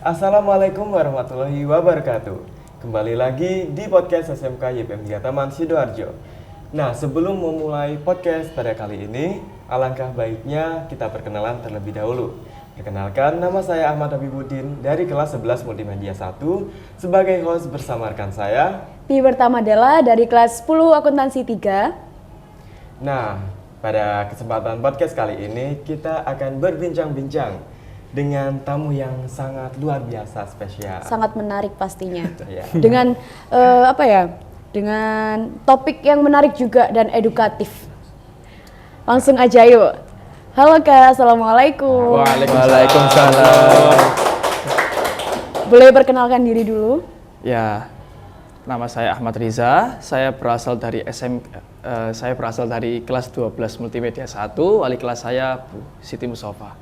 Assalamualaikum warahmatullahi wabarakatuh. Kembali lagi di podcast SMK YPM 3 Taman Sidoarjo. Nah, sebelum memulai podcast pada kali ini, alangkah baiknya kita perkenalan terlebih dahulu. Perkenalkan, nama saya Ahmad Habibuddin dari kelas 11 Multimedia 1 sebagai host bersama rekan saya Pi Pertamadela dari kelas 10 Akuntansi 3. Nah, pada kesempatan podcast kali ini kita akan berbincang-bincang dengan tamu yang sangat luar biasa spesial. Sangat menarik pastinya. Ya. Dengan dengan topik yang menarik juga dan edukatif. Langsung aja yuk. Halo Kak, Assalamualaikum. Waalaikumsalam. Boleh perkenalkan diri dulu? Ya, nama saya Ahmad Riza. Saya berasal dari kelas 12 Multimedia 1. Wali kelas saya Bu Siti Mustafa.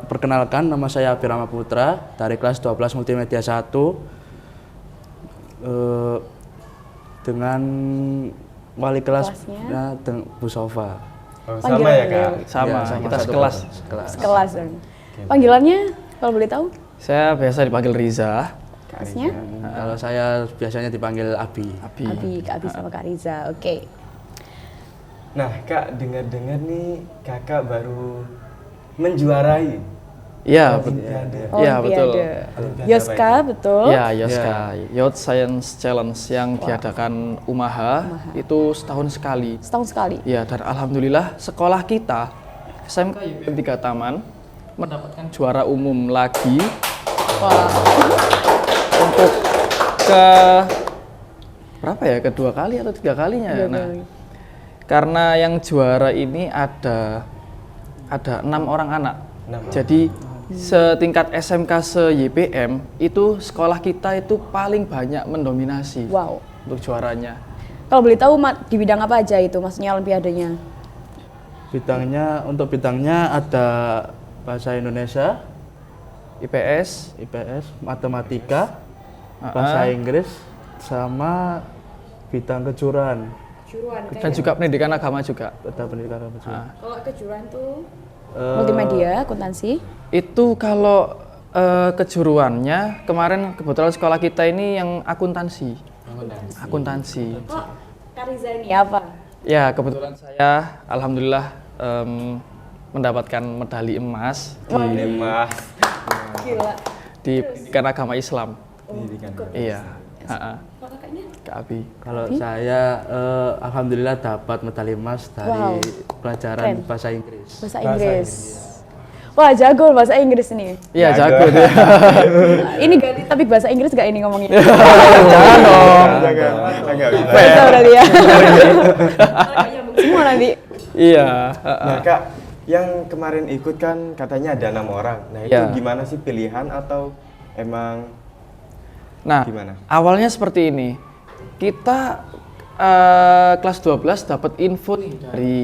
Perkenalkan, nama saya Abirama Putra dari kelas 12 Multimedia 1 dengan wali kelasnya Bu Sofa. Oh, sama ya Kak? Sama, Ya, kita satu sekelas. Sekelas dong. Panggilannya kalau boleh tahu? Saya biasa dipanggil Riza. Kelasnya? Kalau saya biasanya dipanggil Abi. Kak Abi sama Kak Riza. Oke. Nah Kak, dengar-dengar nih kakak baru menjuarai Iya, Olimpiade. Iya, betul. Olimpiade Yoska, apa itu? betul. Ya, Yoska, Youth Science Challenge yang diadakan Umaha itu setahun sekali. Setahun sekali. Ya, dan alhamdulillah sekolah kita SMK YPM 3 Taman mendapatkan juara umum lagi. Wah. Untuk ke berapa ya? Kedua kali atau tiga kalinya? Nah, karena yang juara ini ada 6 orang anak. Jadi setingkat SMK se-YPM itu sekolah kita itu paling banyak mendominasi. Wow. Untuk juaranya. Kalau boleh tahu di bidang apa aja itu maksudnya olimpiadenya? Untuk bidangnya ada bahasa Indonesia, IPS, matematika, bahasa Inggris, sama bidang kejuruan. dan juga pendidikan agama juga. Ada pendidikan apa juga. Kalau kejuruan tuh multimedia, akuntansi. Itu kalau kejuruannya kemarin kebetulan sekolah kita ini yang akuntansi. Akuntansi. Kok Kariza ini apa? Ya, kebetulan saya alhamdulillah mendapatkan medali emas Mas. Gila. di pendidikan agama Islam. Iya. Kalau kakaknya? Kak Abi. Kalau saya alhamdulillah dapat medali emas dari pelajaran Keren. bahasa Inggris. Bahasa Inggris. Wah, jago bahasa Inggris ini. Iya, jago dia. Ini ganti topik bahasa Inggris gak ini ngomongin? Jangan dong. Enggak bisa. Bisa berarti ya. Semua nanti. Iya. Nah Kak, yang kemarin ikut kan katanya ada 6 orang. Nah itu Ya. gimana sih, pilihan atau emang Nah, gimana? awalnya seperti ini. Kita kelas 12 dapat info nih dari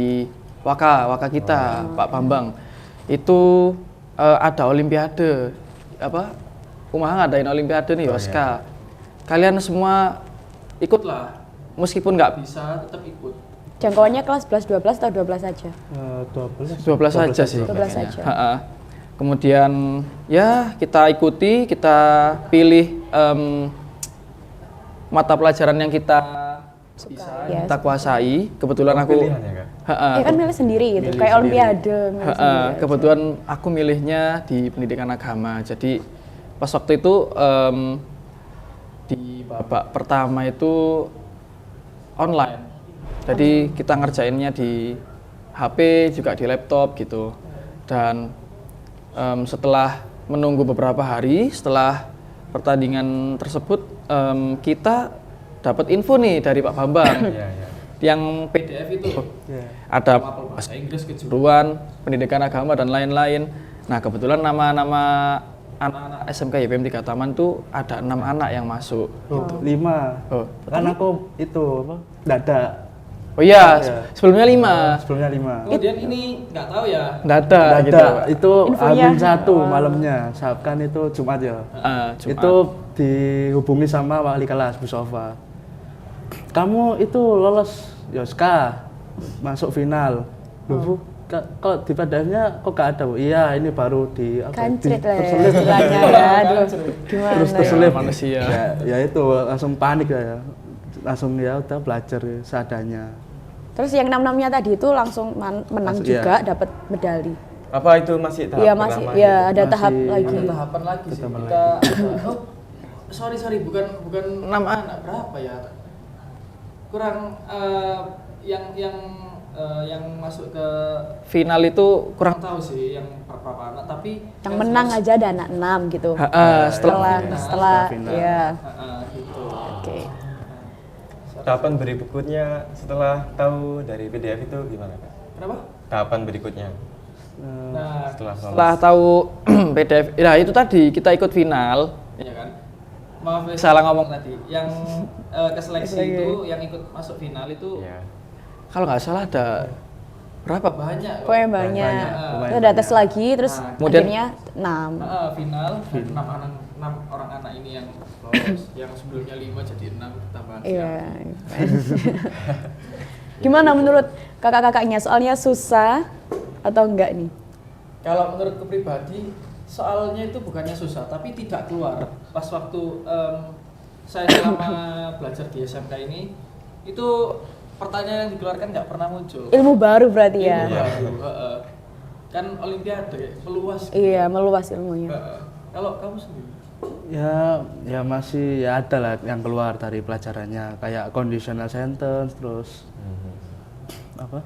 Waka kita, Pak Bambang. Itu ada olimpiade Umaha ngadain olimpiade nih, Yoska. Kalian semua ikutlah. Meskipun nggak bisa, tetap ikut. Jangkauannya kelas 11, 12 atau 12 saja? 12 saja sih. 12 saja. Kemudian ya kita ikuti, kita pilih mata pelajaran yang kita bisa, Yes. kita kuasai. Kebetulan aku Pilihan ya Kak? Ya kan milih sendiri gitu, kayak olimpiade. milih sendiri aja. kebetulan aku milihnya di pendidikan agama. Jadi pas waktu itu di babak pertama itu online. Jadi kita ngerjainnya di HP juga di laptop gitu. Dan setelah menunggu beberapa hari setelah pertandingan tersebut kita dapat info nih dari Pak Bambang. Yang PDF itu ada mapel bahasa Inggris, kejuruan, pendidikan agama dan lain-lain. Nah, kebetulan nama-nama anak-anak SMK YPM 3 Taman tuh ada 6 anak yang masuk. Gitu. 5. Oh. Kan aku itu dada. Oh iya, sebelumnya 5. Sebelumnya 5. Kemudian ini nggak tahu ya. Dada gitu. Dada itu Infonya. Amin 1 malamnya. Kan itu Jumat ya. Jumat. Itu dihubungi sama wali kelas Bu Sofa. Kamu itu lolos Yoska masuk final. Loh, Bu, kalau di PDF-nya kok gak ada, Bu? Iya, ini baru di Kancrit lah ya terselip. istilahnya ya. Aduh, gimana Terus ya? terselip manusia. Ya itu langsung panik ya. Langsung ya udah belajar seadanya. Terus yang 6-6-nya tadi itu langsung menang Masuk, juga, iya. dapat medali. Apa itu masih tahap Iya masih, pertama ya gitu? ada tahap Masih- lagi. Ada tahapan lagi sih. Tahapan Kita oh, sorry bukan 6 anak berapa ya? Kurang yang masuk ke final itu kurang tahu sih yang berapa anak, tapi Yang menang aja ada anak 6 gitu. setelah Setelah final. ya. gitu. Oke. Tahapan berikutnya setelah tahu dari PDF itu gimana Kak? Kenapa? Tahapan berikutnya Nah, setelah lolos. setelah tahu PDF, nah itu tadi kita ikut final, ya kan? Maaf ya, salah ngomong tadi. Yang ke seleksi itu, yang ikut masuk final itu, Iya. kalau nggak salah ada berapa? Banyak. Pokoknya banyak. Banyak. Itu ada tes lagi, terus Nah, kemudian- akhirnya 6. Final, 6 orang anak ini yang lolos, yang sebelumnya 5 jadi 6 tambahan. Iya. Gimana menurut kakak-kakaknya? Soalnya susah atau enggak nih? Kalau menurutku pribadi, soalnya itu bukannya susah, tapi tidak keluar. Pas waktu saya selama belajar di SMK ini, itu pertanyaan yang dikeluarkan nggak pernah muncul. Ilmu baru berarti ya? Ilmu baru, kan olimpiade, meluas. Iya, meluas ilmunya. Kalau kamu sendiri? Ya masih ya ada lah yang keluar dari pelajarannya kayak conditional sentence terus apa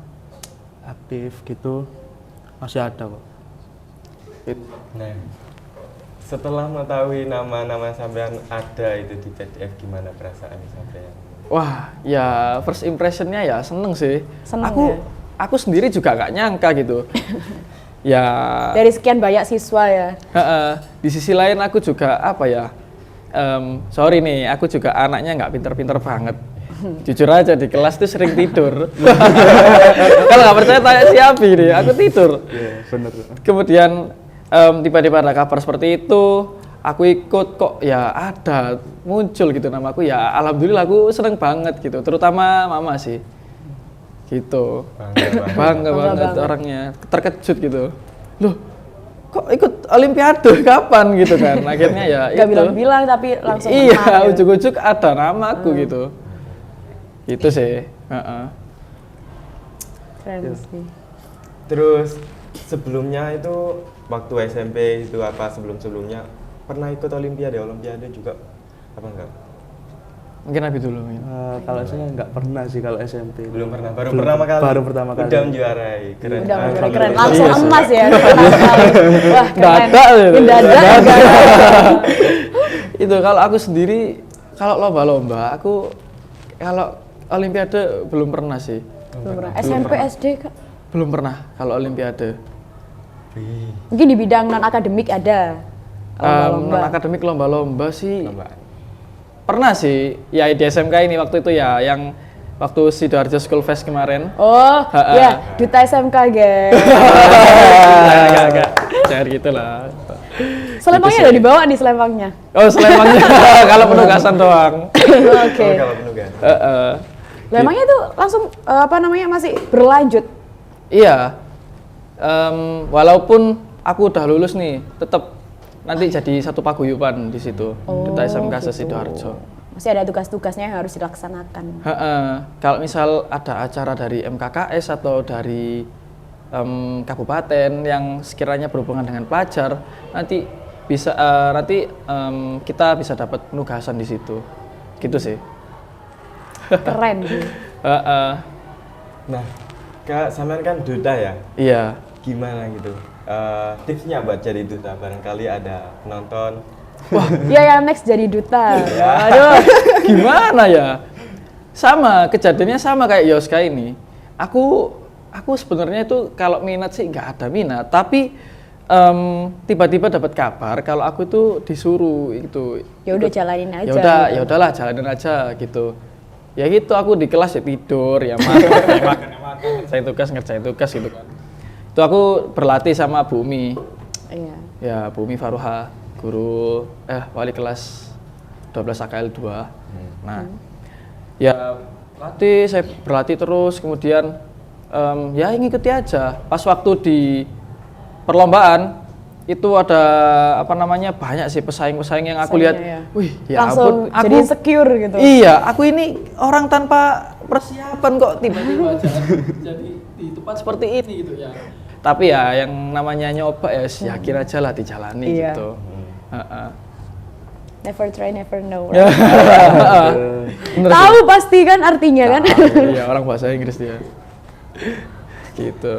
aktif gitu masih ada kok. Nah, setelah mengetahui nama-nama sampean ada itu di PDF, gimana perasaan sampean? Wah, ya first impressionnya ya seneng sih. Seneng aku ya? aku sendiri juga nggak nyangka gitu. Ya. Dari sekian banyak siswa ya? Di sisi lain aku juga apa ya? Sorry nih, aku juga anaknya nggak pinter-pinter banget. Jujur aja di kelas tuh sering tidur. Kalau nggak percaya tanya siapa nih, aku tidur. Iya, bener. Kemudian tiba-tiba ada kabar seperti itu, aku ikut kok ya ada muncul gitu namaku, ya alhamdulillah aku seneng banget gitu, terutama mama sih. Gitu. Bangga banget orangnya, terkejut gitu. Loh, kok ikut olimpiade kapan gitu kan? Akhirnya ya Gak itu. bilang-bilang tapi langsung Iya, menang ya? ujuk-ujuk ada namaku gitu. Itu sih. Keren sih. Terus sebelumnya itu waktu SMP itu apa sebelum-sebelumnya pernah ikut olimpiade juga apa enggak? Mungkin Abi dulu. Kalau saya nggak pernah sih kalau SMP. Belum pernah, pertama kali. Baru pertama kali. Udah menjuarai, keren. Udah menjuarai, keren. Alhamdulillah. Langsung Iya sih. emas ya? Pertama kali. Wah, keren. Dadak gitu. Dadak. Itu kalau aku sendiri, kalau lomba-lomba, aku kalau olimpiade belum pernah sih. Belum pernah. SMP, SD Kak? Belum pernah kalau olimpiade. Wih, Mungkin di bidang non-akademik ada? Non akademik lomba-lomba sih lomba. pernah sih. Ya di SMK ini waktu itu ya, yang waktu Sidoarjo School Fest kemarin. Oh, ya, duta SMK, guys. Enggak. Jangan gitu lah. Selempangnya udah dibawa nih selempangnya. Oh, selempangnya kalau penugasan doang. Oke. Kalau penugas. Selempangnya itu langsung apa namanya masih berlanjut. Iya. Walaupun aku udah lulus nih, tetap nanti jadi satu paguyuban di situ. Duta SMK Sidoarjo. Masih ada tugas-tugasnya yang harus dilaksanakan. Kalau misal ada acara dari MKKS atau dari kabupaten yang sekiranya berhubungan dengan pelajar, nanti bisa kita bisa dapat penugasan di situ. Gitu sih. Keren sih. Nah, Kak, sampean kan duta ya? Iya. Gimana gitu? Tipsnya buat jadi duta, barangkali ada penonton. Wah, Ya yang next jadi duta. Aduh. gimana ya? Sama, kejadiannya sama kayak Yoska ini. Aku sebenarnya itu kalau minat sih nggak ada minat, tapi tiba-tiba dapat kabar kalau aku itu disuruh itu. Ya udah jalanin aja. Ya udahlah jalanin aja gitu. Ya gitu, aku di kelas ya tidur, ya makan, ngerjain tugas gitu kan. Itu aku berlatih sama Bu Umi. Iya. Ya, Bu Umi Faruha, guru wali kelas 12 AKL 2. Nah, ya saya berlatih terus, kemudian ya ngikuti aja. Pas waktu di perlombaan itu ada apa namanya banyak sih pesaing-pesaing yang aku lihat, Ya. wih ya Langsung ampun, jadi insecure gitu. Iya, aku ini orang tanpa persiapan kok tiba-tiba jadi di tempat seperti ini gitu ya. Tapi ya yang namanya nyoba ya yakin aja lah dijalani Iya. gitu. Heeh. Never try, never know. Bener Tahu pasti kan artinya kan? Iya, orang bahasa Inggris dia. Gitu.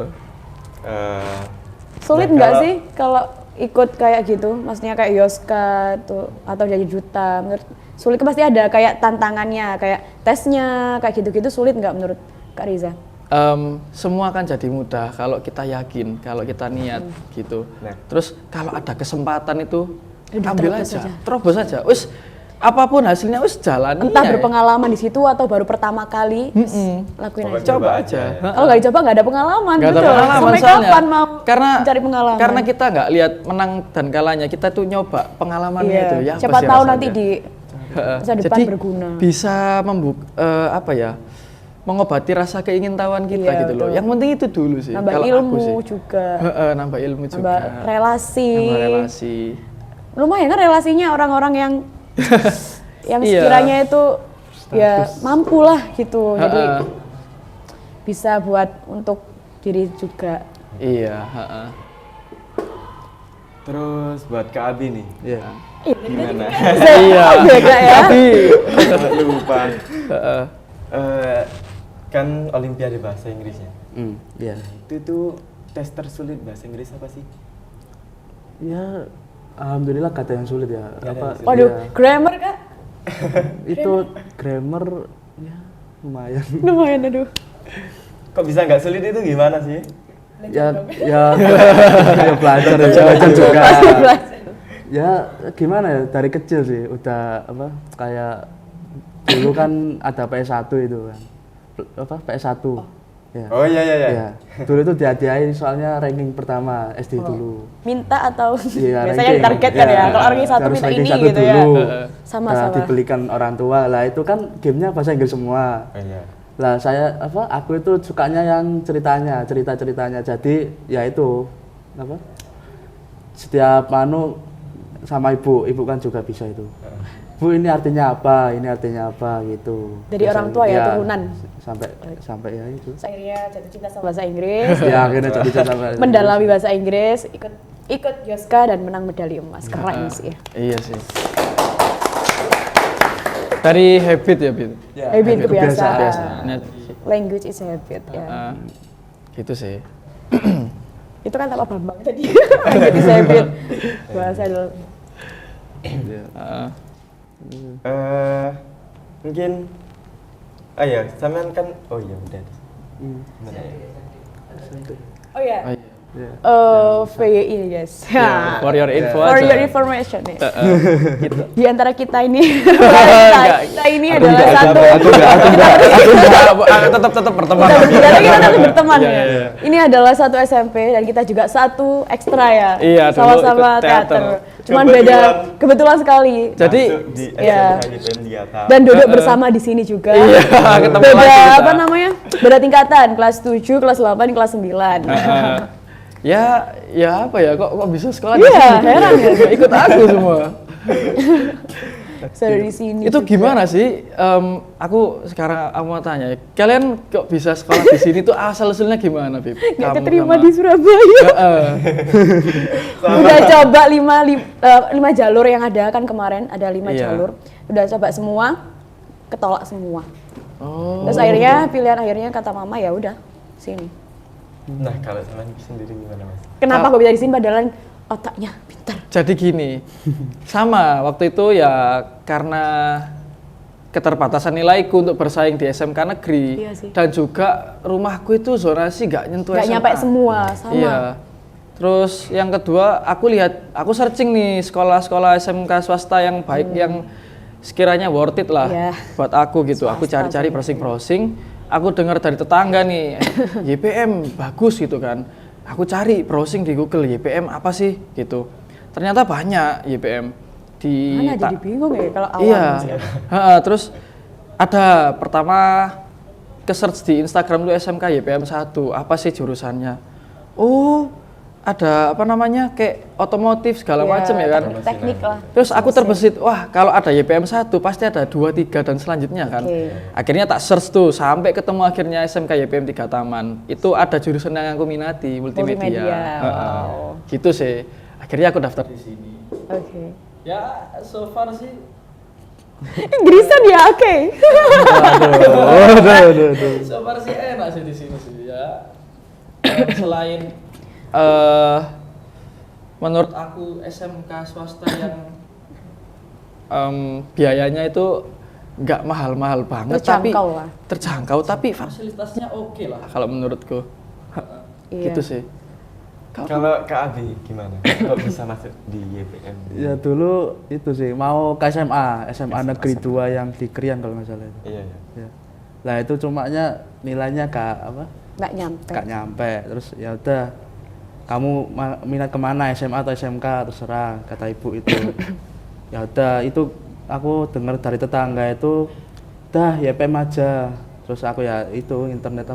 Sulit Nah, nggak kalau- sih kalau ikut kayak gitu? Maksudnya kayak Yoska tuh atau jadi duta? Menurut sulit kan pasti ada kayak tantangannya, kayak tesnya, kayak gitu-gitu sulit nggak menurut Kak Riza? Semua akan jadi mudah kalau kita yakin, kalau kita niat gitu. Nah. Terus kalau ada kesempatan itu Udah ambil terobos aja, aja. terobos aja. Wis apapun hasilnya wis jalani. Entah ya. berpengalaman di situ atau baru pertama kali, lakuin Pokoknya aja. Coba Coba aja. aja. Kalau nggak dicoba nggak ada pengalaman, Nggak ada betul. pengalaman Sampai soalnya. kapan mau Karena cari pengalaman? kita nggak lihat menang dan kalahnya, kita tuh nyoba pengalamannya Iya. itu ya. Siapa pasti tahu rasanya. nanti di masa depan Jadi berguna. bisa apa ya? Mengobati rasa keingintahuan kita Iya, gitu loh. betul. Yang penting itu dulu sih. Nambah kalau ilmu aku sih. juga, Nambah ilmu juga. nambah relasi. Nambah relasi. Lumayan kan relasinya orang-orang yang yang Iya. sekiranya itu ya mampu lah gitu. Jadi Ha-ha. bisa buat untuk diri juga. Iya, heeh. Terus buat Kak Abi nih, Iya. gimana? Iya. Beda ya. Lupa. Heeh. Kan Olimpiade bahasa Inggrisnya. Iya. Itu tuh tes tersulit bahasa Inggris apa sih? Ya, alhamdulillah kata yang sulit ya. Nggak ada Apa? yang sulit. Waduh, ya, grammar Kak? itu grammar ya lumayan. Lumayan aduh. Kok bisa nggak sulit itu gimana sih? ya ya belajar juga. Pasti belajar. Ya gimana ya, dari kecil sih udah apa kayak dulu kan ada PS1 itu kan. Apa PS1. Ya. Oh iya iya iya. Ya. Dulu itu dihadiahin soalnya ranking pertama SD dulu. Minta atau Iya, biasanya ranking. ditargetkan ya. Iya. Kalau ranking satu Harus minta ranking ini satu gitu ya. dulu. Sama-sama. Nah, dibelikan orang tua. Lah itu kan gamenya bahasa Inggris semua. Oh, iya. Lah aku itu sukanya yang cerita-ceritanya. Jadi ya itu apa? Setiap sama ibu kan juga bisa itu. Bu ini artinya apa? Ini artinya apa gitu. Dari orang tua ya, turunan. Sampai ya itu. Akhirnya jatuh cinta sama bahasa Inggris, Ya akhirnya jadi sama. mendalami bahasa Inggris, ikut Yoska dan menang medali emas. Keren sih. Iya sih. Dari habit ya, Bit. Habit kebiasaan. Kebiasaan. Language is habit ya. Gitu sih. Itu kan apa Bambang tadi. Language is habit. Bahasa dulu. Heeh. Mungkin ya, sampean kan iya udah. Gimana ya? Oh ya. Oh, iya. VYI guys. For your info For aja. your information ya. Gitu. Di antara kita ini, kita ini adalah satu. Tetap berteman. Kita tetap berteman Iya, ya. iya. Ini adalah satu SMP dan kita juga satu ekstra ya. Iya, dulu Sama-sama ikut teater. teater. Cuman beda kebetulan sekali. Jadi Masuk di Iya. SMK YPM Diata. Dan duduk bersama di sini juga. Iya, ketemu Beda lagi kita. apa namanya? Beda tingkatan, kelas 7, kelas 8, kelas 9. ya apa ya kok bisa sekolah di Iya, sini? heran ya. Ikut aku semua. Dari sini. Itu juga. gimana sih? Aku sekarang mau tanya, kalian kok bisa sekolah di sini tuh asal usulnya gimana, Bib? Nggak Kamu keterima sama- di Surabaya. Heeh. Udah coba 5 jalur yang ada kan kemarin ada 5 Iya. jalur. Udah coba semua, ketolak semua. Oh. Terus akhirnya pilihan akhirnya kata mama ya udah sini. Nah, kalau sampean sendiri gimana, Mas? Kenapa kok bisa di sini padahal otaknya pintar. Jadi gini, sama waktu itu ya karena keterbatasan nilaiku untuk bersaing di SMK negeri. Iya sih. Dan juga rumahku itu zonasi nggak nyentuh Nggak SMA. nyampe semua sama. Iya. Terus yang kedua, aku searching nih sekolah-sekolah SMK swasta yang baik yang sekiranya worth it lah Iya. buat aku gitu. Aku Swasta cari-cari browsing. Aku dengar dari tetangga nih, YPM bagus gitu kan. Aku cari browsing di Google YPM apa sih gitu. Ternyata banyak YPM di Mana jadi bingung ya kalau awal. Iya. masih. Terus ada pertama ke search di Instagram tuh SMK YPM 1, apa sih jurusannya? Oh, ada apa namanya kayak otomotif segala macam ya kan. Teknik lah. Terus aku terbesit, wah kalau ada YPM 1 pasti ada 2, 3 dan selanjutnya kan. Oke. Akhirnya tak search tuh sampai ketemu akhirnya SMK YPM 3 Taman. Itu ada jurusan yang aku minati, multimedia. Wow. Gitu sih. Akhirnya aku daftar di sini. Oke. Ya, so far sih. Inggrisan ya, oke. Aduh. So far sih enak sih di sini sih ya. Selain menurut aku SMK swasta yang biayanya itu nggak mahal-mahal banget, Terjangkau tapi lah. terjangkau, tapi fasilitasnya oke lah kalau menurutku. Iya. Gitu sih. Kalau Kak Abi gimana? Kok bisa masuk di YPM? Ya dulu itu sih mau ke SMA Negeri 2 yang di Krian kalau nggak salah itu. Iya, iya. Ya. Lah itu cumanya nilainya Nggak nyampe. gak nyampe. Terus ya udah kamu minat kemana, SMA atau SMK terserah kata ibu itu. Ya udah itu aku dengar dari tetangga itu dah YPM aja. Terus aku ya itu internet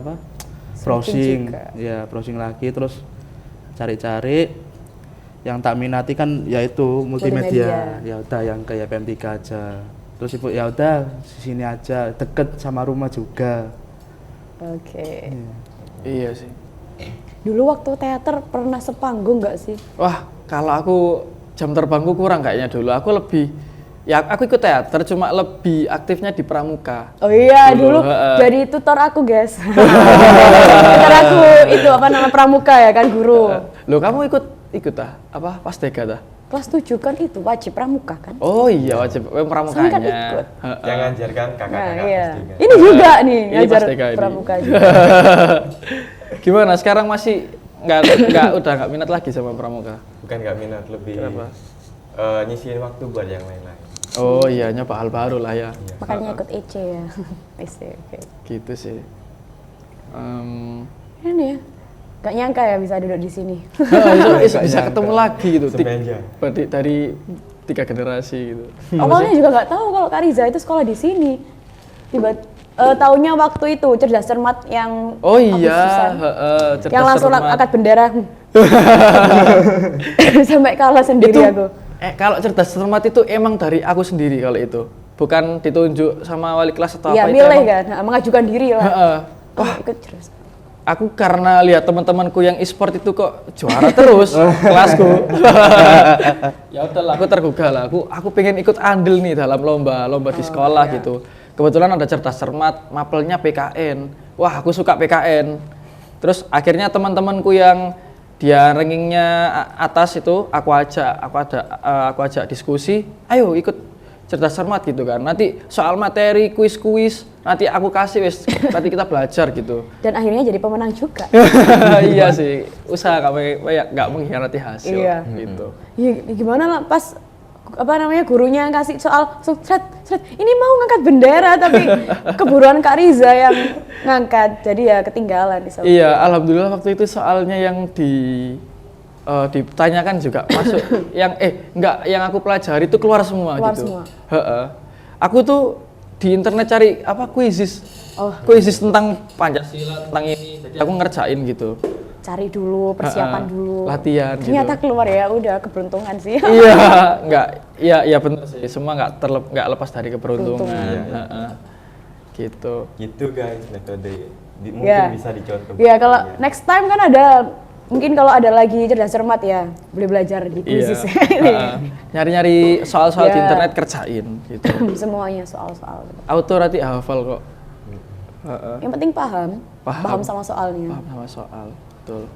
browsing juga. ya browsing lagi terus cari-cari yang tak minati kan yaitu multimedia. Ya udah yang ke YPM 3 aja. Terus ibu ya udah sini aja, deket sama rumah juga. Oke. Iya sih. Dulu waktu teater pernah sepanggung nggak sih? Wah, kalau aku jam terbangku kurang kayaknya dulu. Aku lebih ya aku ikut teater cuma lebih aktifnya di pramuka. Oh iya, dulu jadi tutor aku, guys. Tutor aku itu apa nama pramuka ya kan, guru. Loh, kamu ikut apa Pastega tah? Kelas 7 kan itu wajib pramuka kan? Oh iya, wajib pramukanya. Saya kan ikut. Yang ngajarkan Nah, kakak-kakak iya. pasti kan. Ini juga nih Ini ngajar Pastega ini. pramuka juga. Gimana sekarang masih udah nggak minat lagi sama pramuka? Bukan nggak minat, lebih Kenapa? nyisihin waktu buat yang lain-lain. Oh iya, nyoba hal baru lah ya. Makanya ikut EC ya. EC, oke. Gitu sih. Ini ya. Gak nyangka ya bisa duduk di sini. Bisa ketemu lagi gitu. Semenjak. Berarti dari 3 generasi gitu. Awalnya juga nggak tahu kalau Kak Riza itu sekolah di sini. Taunya waktu itu cerdas cermat yang Oh iya, Agustusan. cerdas Yang langsung cermat. angkat bendera. Sampai kalah sendiri Itu, aku. kalau cerdas cermat itu emang dari aku sendiri kalau itu. Bukan ditunjuk sama wali kelas atau Iya, apa itu. milih emang- kan, mengajukan diri lah. Heeh. Wah, ikut cerdas. Aku karena lihat teman-temanku yang e-sport itu kok juara terus kelasku. Ya udahlah, aku tergugah lah. Aku pengen ikut andil nih dalam lomba di sekolah gitu. Kebetulan ada cerdas cermat, mapelnya PKN. Wah, aku suka PKN. Terus akhirnya teman-temanku yang dia rankingnya atas itu aku ajak diskusi, ayo ikut cerdas cermat gitu kan. Nanti soal materi, kuis-kuis, nanti aku kasih wes, nanti kita belajar gitu. Dan akhirnya jadi pemenang juga. Iya sih, usaha nggak mengkhianati hasil Iya. gitu. Ya, gimana lah pas gurunya kasih soal seret, ini mau ngangkat bendera tapi keburuan Kak Riza yang ngangkat, jadi ya ketinggalan di sana. Iya, alhamdulillah waktu itu soalnya yang ditanyakan juga masuk yang aku pelajari itu keluar semua Keluar gitu. semua. Heeh. Aku tuh di internet cari kuisis. Oh. Kuisis tentang Pancasila, tentang ini. Jadi aku ngerjain gitu. Cari dulu, persiapan dulu. Latihan Ternyata gitu. keluar ya, udah keberuntungan sih. Iya benar sih. Semua nggak lepas dari keberuntungan. Keberuntungan. Heeh. Gitu. Gitu guys metode. Mungkin Ya. bisa dicontoh. Ya kalau next time kan ada, mungkin kalau ada lagi cerdas cermat ya, boleh belajar di kuisis. Heeh. Nyari-nyari soal-soal di Iya. internet kerjain gitu. Semuanya soal-soal. Auto nanti hafal kok. Heeh. Yang penting paham. Paham. Sama soalnya. Paham sama soal. Betul.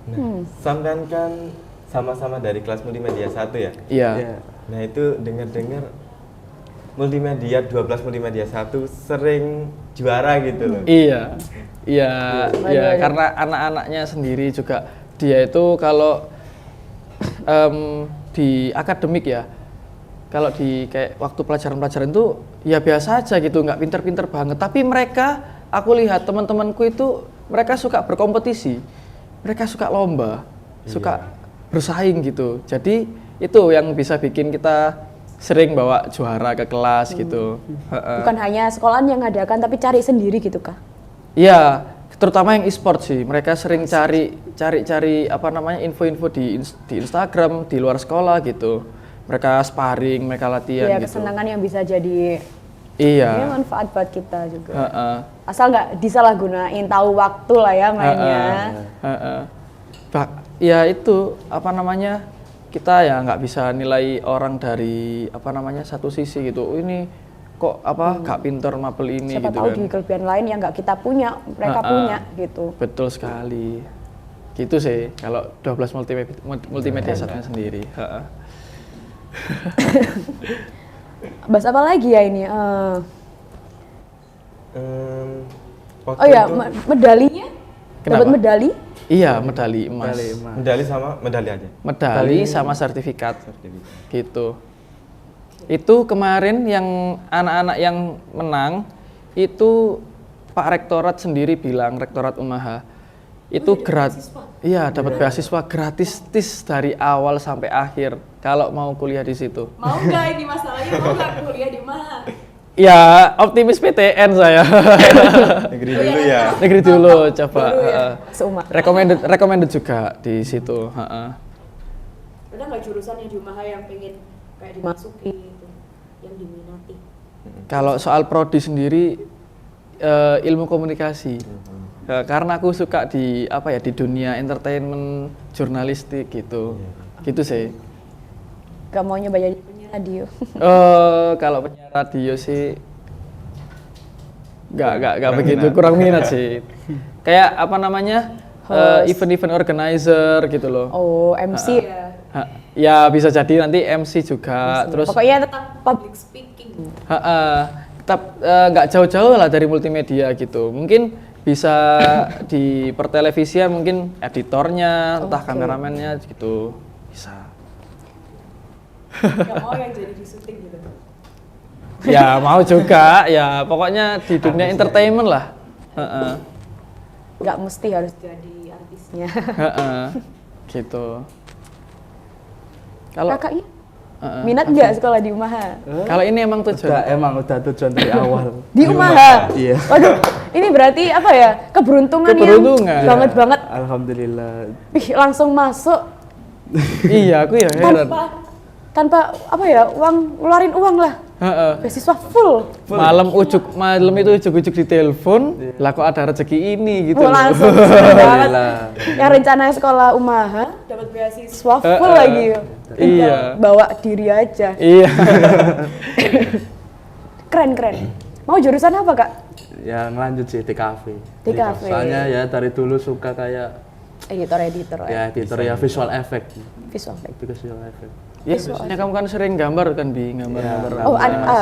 Nah, sampean kan sama-sama dari kelas multimedia 1 ya? Iya. Ya. Nah itu dengar-dengar multimedia 12 multimedia 1 sering juara gitu loh. Iya. Iya, Waduh, iya waduh. karena anak-anaknya sendiri juga dia itu kalau di akademik ya. Kalau di kayak waktu pelajaran-pelajaran itu ya biasa aja gitu, nggak pinter-pinter banget. Tapi mereka, aku lihat teman-temanku itu mereka suka berkompetisi, mereka suka lomba, suka bersaing gitu. Jadi itu yang bisa bikin kita sering bawa juara ke kelas gitu. Bukan hanya sekolahan yang ngadakan tapi cari sendiri gitu kah? Iya, terutama yang e-sport sih. Mereka sering cari apa namanya info-info di Instagram di luar sekolah gitu. Mereka sparring, mereka latihan Iya, gitu. kesenangan yang bisa jadi Iya. manfaat buat kita juga. Heeh. Asal nggak disalahgunain, tahu waktu lah ya mainnya. Heeh. Ya itu apa namanya, kita ya nggak bisa nilai orang dari apa namanya satu sisi gitu. Oh, ini kok apa gak pinter mapel ini Siapa gitu tahu kan. di kelebihan lain yang nggak kita punya, mereka punya gitu. Betul sekali. Gitu sih kalau 12 multimedia satunya sendiri. Heeh. Bahas apa lagi ya ini? Waktu Oh ya, itu medalinya? Kenapa? Dapat medali? Iya, medali emas. medali sama medali aja. Medali sama sertifikat. Gitu. Itu kemarin yang anak-anak yang menang itu Pak Rektorat sendiri bilang, Rektorat Umaha itu gratis. Iya, dapat beasiswa gratis dari awal sampai akhir kalau mau kuliah di situ. Mau nggak ini masalahnya? Mau nggak kuliah di mana? Ya, optimis PTN saya. Negeri dulu ya. Negeri dulu coba. Seumah. Recommended juga di situ, heeh. Ada nggak jurusan yang di Umaha yang pengen kayak dimasuki gitu, yang diminati? Kalau soal prodi sendiri ilmu komunikasi. Karena aku suka di apa ya di dunia entertainment, jurnalistik gitu. Gitu sih. Gak mau nyoba jadi penyiar radio? Kalau penyiar radio sih nggak begitu, kurang minat sih. Kayak apa namanya event-event organizer gitu loh. Oh, MC ya? Ya bisa jadi nanti MC juga. Terus Pokoknya tetap public speaking. tetap nggak jauh-jauh lah dari multimedia gitu. Mungkin bisa di pertelevisian, mungkin editornya, entah kameramennya gitu bisa. Gak mau yang jadi di syuting gitu? Ya mau juga, ya pokoknya di dunia entertainment lah. Gak mesti harus jadi artisnya. Gitu. Kalau Kakaknya? Minat nggak sekolah di Umaha? kalau ini emang tujuan. Emang udah tujuan dari awal. Di Umaha? Iya. Waduh, ini berarti apa ya? Keberuntungan Keberuntungan. yang banget. Alhamdulillah. Ih, langsung masuk Iya, aku ya heran. tanpa apa ya, ngeluarin uang lah. Beasiswa full. Malam itu ujuk-ujuk ditelepon, lah kok ada rezeki ini gitu. Full loh. langsung seru banget. Yang rencananya sekolah Umaha dapat beasiswa full lagi. Iya. Bawa diri aja. Iya. Keren. Mau jurusan apa, Kak? Ya ngelanjut sih TKV. TKV. Soalnya ya dari dulu suka kayak Editor ya editor ya visual effect. Visual effect. Visual effect. Ya, biasanya kamu kan sering gambar kan Bi, gambar-gambar. Oh,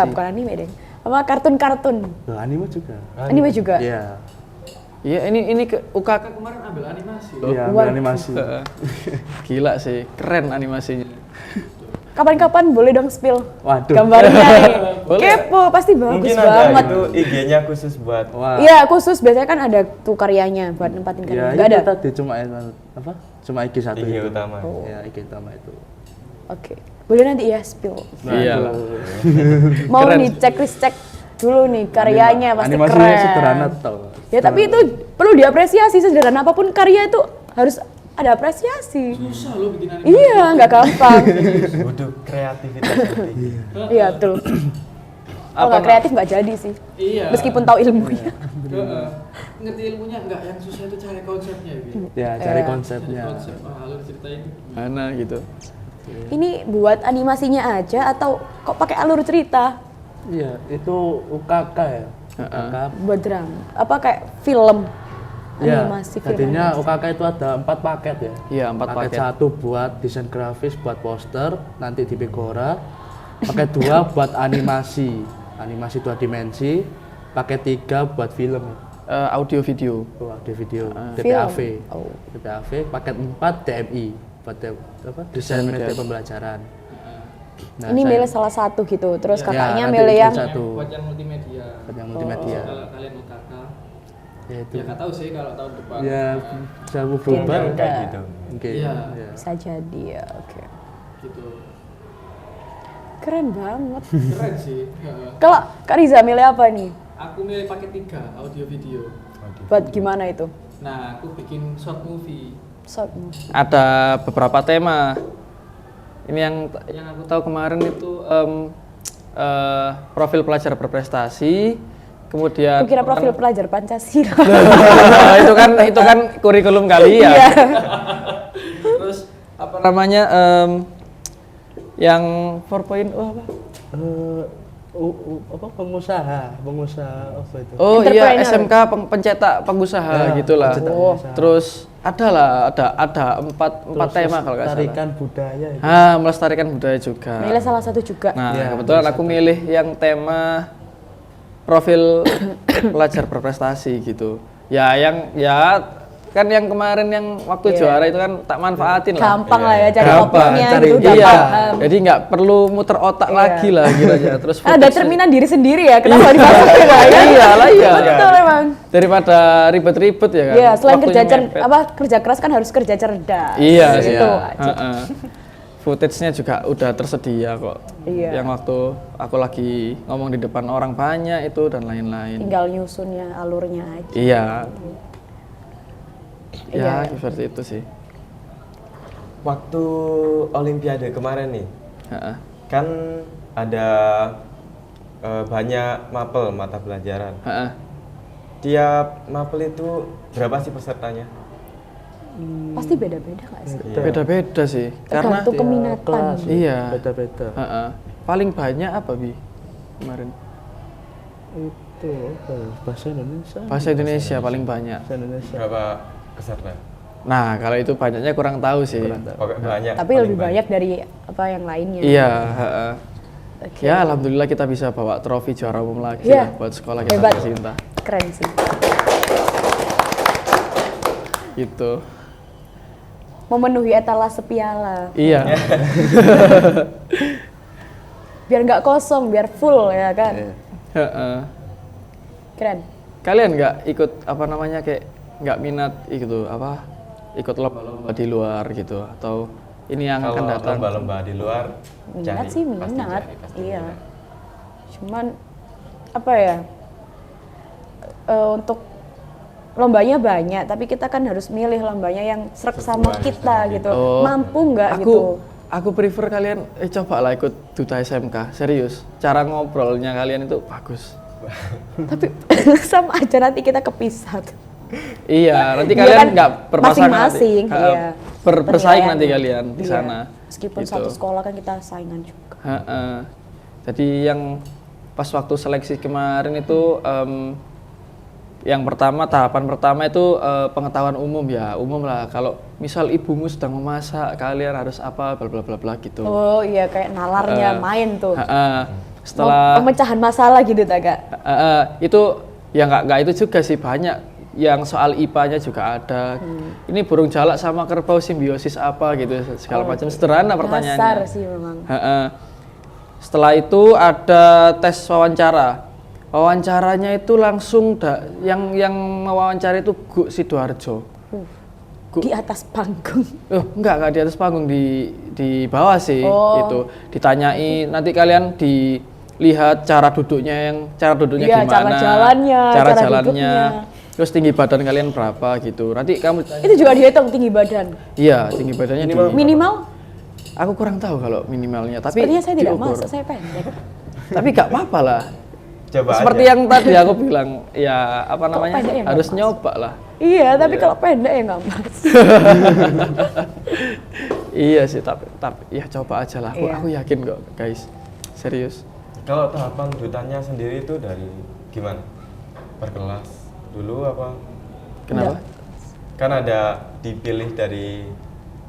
bukan anime deh. Apa kartun-kartun? Loh, anime juga. Anime juga. Iya. Iya, ini ke UKK kemarin ambil animasi loh. Iya, ambil animasi. Gila sih, keren animasinya. Kapan-kapan boleh dong spill Waduh. gambarnya nih. Boleh. Kepo, pasti bagus Mungkin banget. ada itu IG-nya khusus buat Wah. Iya, khusus biasanya kan ada tuh karyanya buat nempatin Ya, karya. Enggak itu ada. tadi cuma apa? Cuma IG satu IG itu. utama. Ya, IG utama itu. Oke. Boleh nanti ya spill. Iya lah. Mau Keren. nih cek dulu nih karyanya pasti Animasinya keren. sederhana tau. Ya tapi itu perlu diapresiasi, sederhana apapun karya itu harus ada apresiasi. Susah loh bikin animasi. Iya, nggak gampang. butuh kreativitas yang tinggi. Iya, betul. Kalau nggak kreatif nggak jadi sih. Iya. Meskipun tahu ilmunya. Ngerti ilmunya enggak, yang susah itu cari konsepnya gitu. Ya, cari konsepnya. Konsep alur ceritain gimana gitu. Ini buat animasinya aja atau kok pakai alur cerita? Iya, itu UKK ya. UKK. Buat drama. Apa kayak film? Ya, Animasi film. tadinya UKK itu ada 4 paket ya. Iya, 4 paket. Satu buat desain grafis, buat poster, nanti di Pegora. Paket 2 buat animasi 2 dimensi. Paket 3 buat film. Audio video. Audio video, Film. DPAV. Oh. DPAV. Paket 4 DMI, buat desain media pembelajaran. Nah, Ini saya- milih salah satu gitu. Terus Ya, kakaknya nanti milih yang satu. Buat yang multimedia. Buat yang multimedia. Kalau kalian UKK, Ya itu. ya nggak tahu sih kalau tahun depan. Ya, bisa berubah. Mungkin Kayak gitu. Oke. Iya. Ya. bisa jadi ya. Oke. Gitu. Keren banget. Keren sih. Kalau Kak Riza milih apa nih? Aku milih paket 3 audio video. Buat gimana itu? Nah, aku bikin short movie. Short. Ada beberapa tema. Ini yang aku tahu kemarin itu profil pelajar berprestasi, kemudian Aku kira profil pelajar Pancasila. itu kan kurikulum kalian. Iya. Terus apa namanya yang 4.0 apa? Apa pengusaha apa itu? Oh iya, Entrepreneur. SMK pencetak pengusaha gitulah. pencetak pengusaha. Terus ada empat tema kalau nggak salah. Melestarikan budaya itu. Melestarikan budaya juga. Milih salah satu juga. Nah, Iya, kebetulan aku milih yang tema profil pelajar berprestasi gitu. Kan yang kemarin yang waktu juara itu kan tak manfaatin lah. Gampang lah ya cari Gampang, topiknya cari gitu udah iya. paham. Jadi nggak perlu muter otak Iya. lagi lah gitu aja. Terus Ada footage-nya- cerminan diri sendiri ya, kenapa dimasukin lah ya? Iya. Betul emang. Daripada ribet-ribet ya kan. Iya, selain Waktunya mepet. kerja keras kan harus kerja cerdas. Iya, gitu. iya. Footage-nya juga udah tersedia kok. Iya. Yang waktu aku lagi ngomong di depan orang banyak itu dan lain-lain. Tinggal nyusunnya, alurnya aja. Iya. Iya. Ya, seperti itu sih. Waktu Olimpiade kemarin nih, Heeh. kan ada banyak mapel mata pelajaran. Heeh. Tiap mapel itu berapa sih pesertanya? Pasti beda-beda nggak sih? Iya. Beda-beda sih. Karena Tergantung keminatan. kelas. iya. Beda-beda. Heeh. Paling banyak apa Bi kemarin? Itu apa ya? Bahasa Indonesia. Bahasa Indonesia paling banyak. Bahasa Indonesia. Berapa peserta? Nah, kalau itu banyaknya kurang tahu sih. Pokoknya banyak. Tapi paling lebih banyak dari apa yang lainnya. Iya, heeh. Oke. Ya, alhamdulillah kita bisa bawa trofi juara umum lagi Iya. lah buat sekolah kita Hebat. tercinta. Keren sih. Gitu. Memenuhi etalase piala. Iya. Biar nggak kosong, biar full ya kan. Heeh. Keren. Kalian nggak ikut apa namanya kayak nggak minat gitu apa ikut lomba-lomba di luar gitu atau ini yang akan Kalau datang? lomba-lomba di luar, Minat sih pasti minat. pasti Iya. minat. Cuman apa ya? Untuk lombanya banyak, tapi kita kan harus milih lombanya yang serak sama Sesuai kita sama gitu. Oh. Mampu nggak Aku gitu? aku prefer kalian coba lah ikut duta SMK serius. Cara ngobrolnya kalian itu bagus. Tapi sama aja nanti kita kepisah. Iya, nanti Iya kalian kan, nggak berpasangan masing-masing, nanti. Heeh, iya. bersaing Penilaian. nanti kalian di Iya. sana. Meskipun Gitu. satu sekolah kan kita saingan juga. Heeh. Jadi yang pas waktu seleksi kemarin itu yang pertama tahapan pertama itu pengetahuan umum ya, umum lah. Kalau misal ibumu sedang memasak, kalian harus apa bla bla bla bla gitu. Oh iya, kayak nalarnya main tuh. Heeh. Setelah Pemecahan masalah gitu tak Kak? itu ya nggak itu juga sih, banyak yang soal IPA-nya juga ada. Ini burung jalak sama kerbau simbiosis apa gitu segala macam, sederhana pertanyaannya. Dasar sih memang. Heeh. Setelah itu ada tes wawancara. Wawancaranya itu langsung yang mewawancara itu Gu Sidoarjo. Gu- Di atas panggung. Enggak di atas panggung, di bawah sih. Oh. Itu ditanyai, nanti kalian dilihat cara duduknya Iya, gimana, cara jalannya, cara cara jalannya, duduknya. terus tinggi badan kalian berapa gitu. Nanti kamu Itu juga dihitung tinggi badan. iya, tinggi badannya Minimal? aku kurang tahu kalau minimalnya, tapi Sepertinya saya tidak diukur. masuk, saya pendek. Tapi nggak apa-apa lah. Coba Seperti aja. yang tadi aku bilang, ya apa namanya, pendek ya nggak harus masuk? nyoba lah. Iya, tapi kalau pendek ya nggak masuk. Iya sih, tapi ya coba aja lah. Iya. Aku yakin kok, guys. Serius. Kalau tahapan dutanya sendiri itu dari gimana? Per kelas dulu apa? Kenapa? Kan ada dipilih dari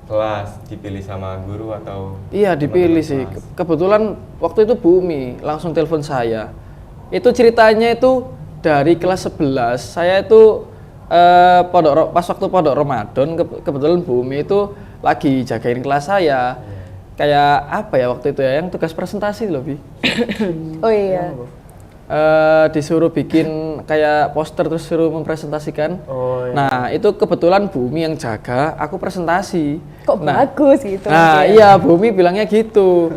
kelas, dipilih sama guru atau Iya dipilih teman-teman sih. kelas? Kebetulan waktu itu Bumi langsung telepon saya. Itu ceritanya itu dari kelas 11. Saya itu pas waktu pondok Ramadan kebetulan Bumi itu lagi jagain kelas saya. Kayak apa ya waktu itu ya, yang tugas presentasi loh Bi. Oh iya. Disuruh bikin kayak poster terus suruh mempresentasikan. Oh, iya. Nah itu kebetulan Bumi yang jaga, aku presentasi. Kok Nah, bagus gitu. Nah maksudnya. iya Bumi bilangnya gitu.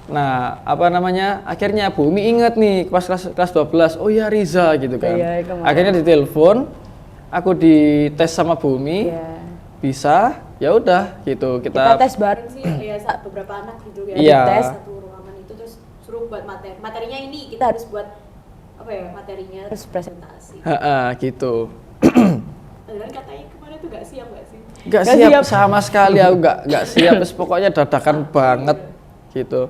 Nah, apa namanya? Akhirnya Bu Umi inget nih pas kelas 12. Oh ya Riza gitu kan. Iya, kemarin. Akhirnya ditelepon, aku dites sama Bu Umi. Iya. Bisa, ya udah gitu. Kita tes bareng sih ya beberapa anak gitu ya. Iya. Tes satu ruangan itu terus suruh buat materinya ini kita harus buat apa ya materinya terus presentasi. Gitu. Dan katanya kemarin tuh gak siap gak sih? Gak siap sama sekali, aku gak siap. Terus pokoknya dadakan banget gitu.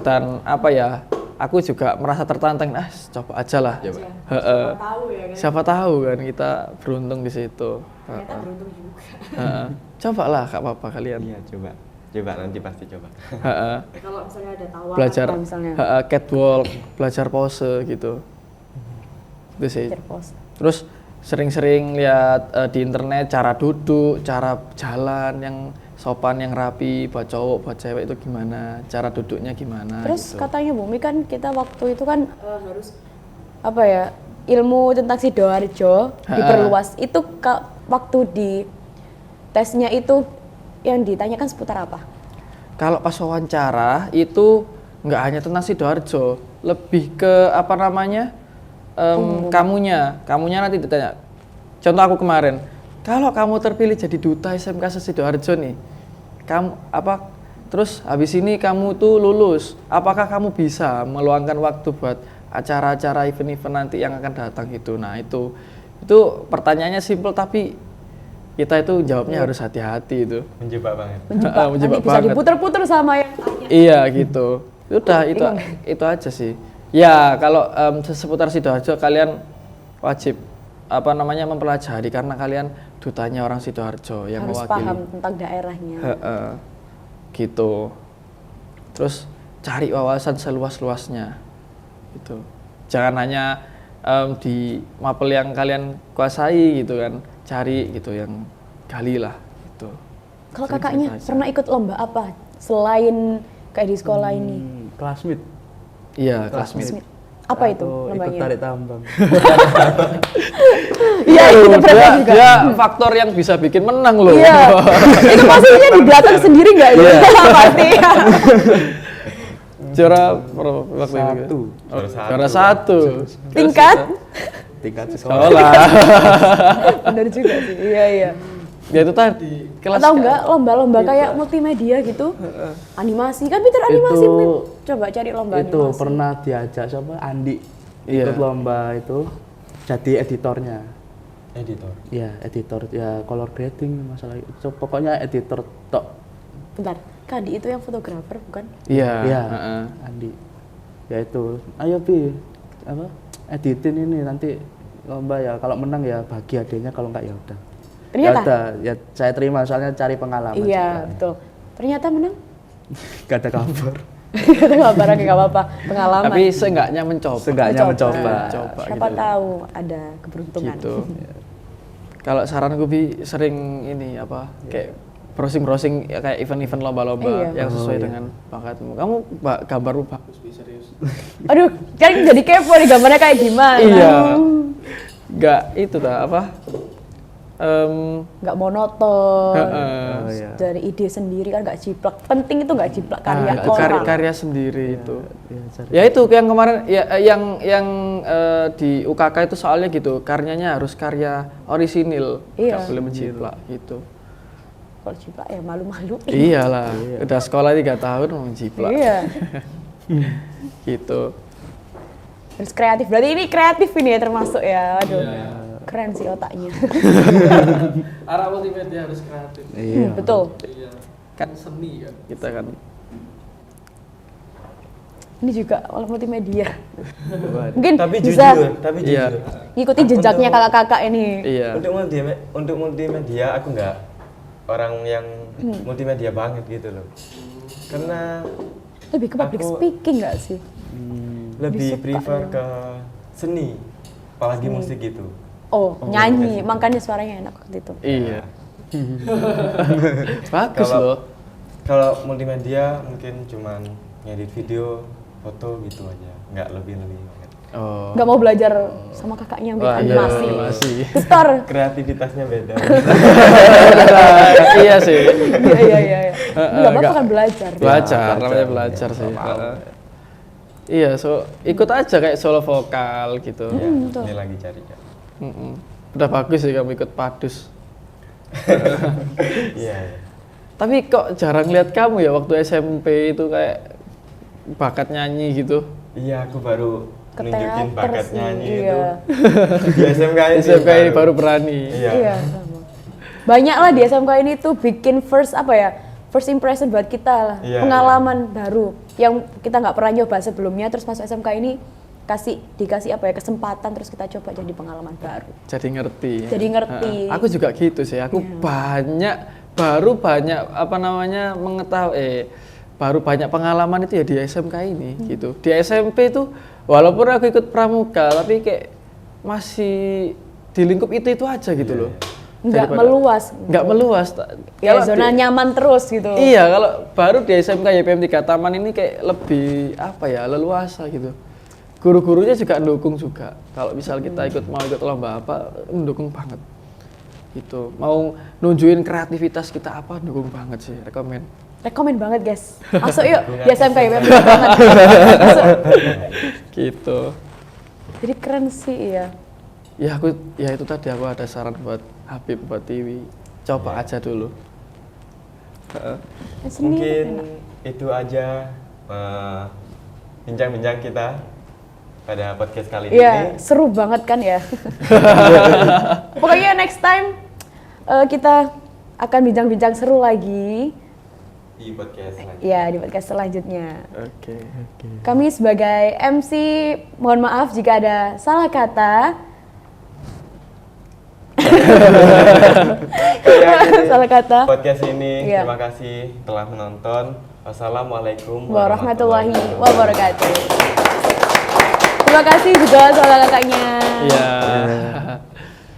Dan apa ya? Aku juga merasa tertantang. Coba aja lah. Siapa tahu ya kan? Siapa tahu kan kita beruntung di situ. Ternyata beruntung juga. Coba lah, gak apa-apa kalian. Iya, coba nanti pasti coba. Kalau misalnya ada tawaran Belajar misalnya catwalk, belajar pose gitu. Itu sih. belajar pose. Terus sering-sering lihat di internet cara duduk, cara jalan yang sopan, yang rapi buat cowok, buat cewek itu gimana, cara duduknya gimana. Terus gitu. katanya Bumi kan kita waktu itu kan harus apa ya ilmu tentang Sidoarjo diperluas. Itu waktu di tesnya itu yang ditanyakan seputar apa? Kalau pas wawancara itu nggak hanya tentang Sidoarjo, lebih ke apa namanya kamunya nanti ditanya. Contoh aku kemarin, kalau kamu terpilih jadi duta SMK Sidoarjo nih, kamu apa? Terus habis ini kamu tuh lulus, apakah kamu bisa meluangkan waktu buat acara-acara event-event nanti yang akan datang gitu? Nah itu pertanyaannya simpel tapi kita itu jawabnya harus hati-hati itu. Menjebak banget. Menjebak Menjebak nanti bisa banget. diputer-puter sama yang tanya. Iya gitu. Udah itu aja sih. Ya kalau seputar Sidoarjo kalian wajib apa namanya mempelajari karena kalian dutanya orang Sidoarjo yang Harus mewakili. paham tentang daerahnya. Gitu. Terus cari wawasan seluas-luasnya. Gitu. Jangan hanya di mapel yang kalian kuasai gitu kan. Cari gitu yang galilah gitu. Kalau kakaknya pernah ikut lomba apa selain kayak di sekolah ini? Classmate. Iya, classmate. Apa itu Atau ikut lombanya? tarik tambang. Iya, itu berat juga. Dia faktor yang bisa bikin menang loh. Iya. Itu pastinya di belakang sendiri nggak ya? Pasti. Juara berapa waktu itu? Juara satu. Tingkat Sekolah. benar juga sih. Iya. Ya itu tadi kelas Atau enggak lomba-lomba kayak multimedia gitu? Animasi kan Peter animasi Itu- Pit. Coba cari lomba Itu animasi. pernah diajak sama Andi Iya. ikut lomba itu jadi editornya. Editor. Iya, editor ya color grading masalah itu. Pokoknya editor tok. Bentar, Kandi itu yang fotografer bukan? Iya. Iya, heeh. Andi. Ya itu. Ayo Pi, apa? Editin ini nanti lomba ya. Kalau menang ya bagi hadiahnya, kalau enggak ya udah. Ternyata? Ya udah, ya saya terima soalnya cari pengalaman. Iya, betul. Ternyata menang. Gak ada kabar. Kita nggak barang nggak apa-apa, pengalaman. Tapi seenggaknya mencoba. Seenggaknya mencoba. Coba Siapa gitu. tahu ada keberuntungan. Gitu. Kalau saranku Bi sering ini apa kayak browsing ya, kayak event-event lomba-lomba Iya. yang sesuai dengan bakatmu. Kamu gambarmu bagus Bi, serius. Aduh, kan jadi kepo nih gambarnya kayak gimana? Iya. Nggak itu apa? Nggak monoton. Heeh. iya. Dari ide sendiri kan nggak jiplak. Penting itu nggak jiplak karya orang. Karya sendiri itu. Ya, cari. Ya itu yang kemarin ya yang di UKK itu soalnya gitu, karyanya harus karya orisinil, Iya. nggak boleh menjiplak gitu. Kalau jiplak ya malu-malu. Iyalah, udah sekolah 3 tahun mau menjiplak. Iya. Gitu. Terus kreatif. Berarti ini kreatif ini ya termasuk ya. Aduh. Keren sih otaknya. Arah multimedia harus kreatif. Iya. Betul. Iya. Kan seni kan. Kita kan. Ini juga multimedia. Mungkin Tapi bisa jujur, tapi Iya. jujur. ngikuti jejaknya kakak-kakak ini. Iya. Untuk multimedia aku nggak orang yang multimedia banget gitu loh. Karena Lebih ke public Aku- speaking nggak sih? lebih suka prefer ya. ke seni, apalagi musik gitu. Oh, nyanyi. Makanya suaranya enak waktu itu. Iya. Bagus Kalau- loh. Kalau multimedia mungkin cuman ngedit video, foto gitu aja, nggak lebih banget. Oh. Nggak mau belajar sama kakaknya yang bikin Wah, iya, animasi. animasi. Tutor. Kreativitasnya beda. Iya sih. Iya. Nggak apa-apa kan belajar. Belajar, belajar, namanya belajar ya, sih. apa-apa. Iya, so ikut aja kayak solo vokal gitu. Ya, betul. ini lagi cari. Mm-mm. Udah bagus sih kamu ikut padus. Iya. Tapi kok jarang lihat kamu ya waktu SMP itu kayak bakat nyanyi gitu. Iya, aku baru Ke nunjukin teater bakat sih, nyanyi iya. itu di SMK ini. SMK ini baru berani. Iya. Sama. Banyak lah di SMK ini tuh bikin first impression buat kita lah, Iya, pengalaman baru yang kita nggak pernah nyoba sebelumnya, terus masuk SMK ini dikasih kesempatan, terus kita coba jadi pengalaman baru. Jadi ngerti. Jadi ngerti. Aku juga gitu sih. Aku baru banyak baru banyak pengalaman itu ya di SMK ini gitu. Di SMP itu walaupun aku ikut pramuka tapi kayak masih di lingkup itu aja gitu loh. Nggak meluas. Nggak meluas. Ya Kalau zona nyaman terus gitu. Iya, kalau baru di SMK YPM 3 Taman ini kayak lebih leluasa gitu. Guru-gurunya juga mendukung juga. Kalau misal kita mau ikut lomba apa, mendukung banget. Gitu. Mau nunjukin kreativitas kita apa, mendukung banget sih, Rekomen banget guys. Masuk yuk di SMK YPM 3 Taman. Gitu. Jadi keren sih ya. Ya itu tadi aku ada saran buat Habib, buat Tiwi. Coba aja dulu. Seni Mungkin enak. itu aja bincang-bincang kita pada podcast kali ini. Iya, seru banget kan ya. Pokoknya next time kita akan bincang-bincang seru lagi. Di podcast selanjutnya. Ya, di podcast selanjutnya. Oke. Kami sebagai MC, mohon maaf jika ada salah kata. Salah kata. Podcast ini, Iya. terima kasih telah menonton. Wassalamualaikum Warahmatullahi wabarakatuh. Terima kasih juga salah kakaknya. Iya.